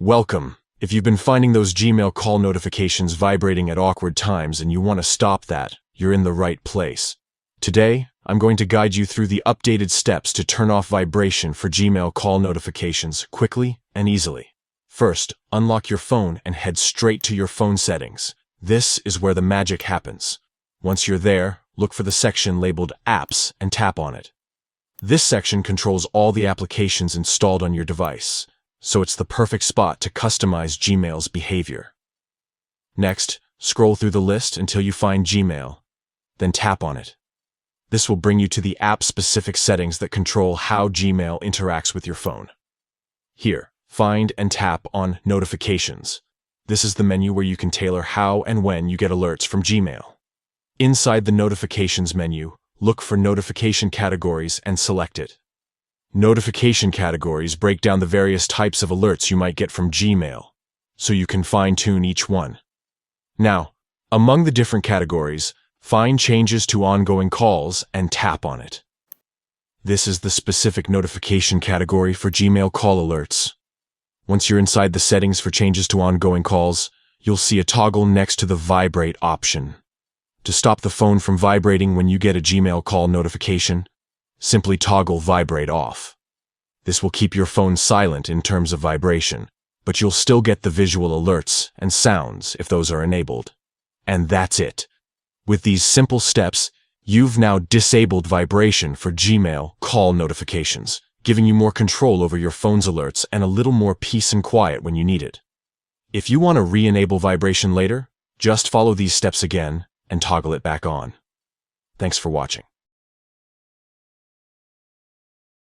Welcome. If you've been finding those Gmail call notifications vibrating at awkward times and you want to stop that, you're in the right place. Today, I'm going to guide you through the updated steps to turn off vibration for Gmail call notifications quickly and easily. First, unlock your phone and head straight to your phone settings. This is where the magic happens. Once you're there, look for the section labeled Apps and tap on it. This section controls all the applications installed on your device, so it's the perfect spot to customize Gmail's behavior. Next, scroll through the list until you find Gmail, then tap on it. This will bring you to the app-specific settings that control how Gmail interacts with your phone. Here, find and tap on Notifications. This is the menu where you can tailor how and when you get alerts from Gmail. Inside the Notifications menu, look for Notification Categories and select it. Notification categories break down the various types of alerts you might get from Gmail, so you can fine-tune each one. Now, among the different categories, find Changes to Ongoing Calls and tap on it. This is the specific notification category for Gmail call alerts. Once you're inside the settings for Changes to Ongoing Calls, you'll see a toggle next to the Vibrate option. To stop the phone from vibrating when you get a Gmail call notification, simply toggle Vibrate Off. This will keep your phone silent in terms of vibration, but you'll still get the visual alerts and sounds if those are enabled. And that's it. With these simple steps, you've now disabled vibration for Gmail call notifications, giving you more control over your phone's alerts and a little more peace and quiet when you need it. If you want to re-enable vibration later, just follow these steps again and toggle it back on. Thanks for watching.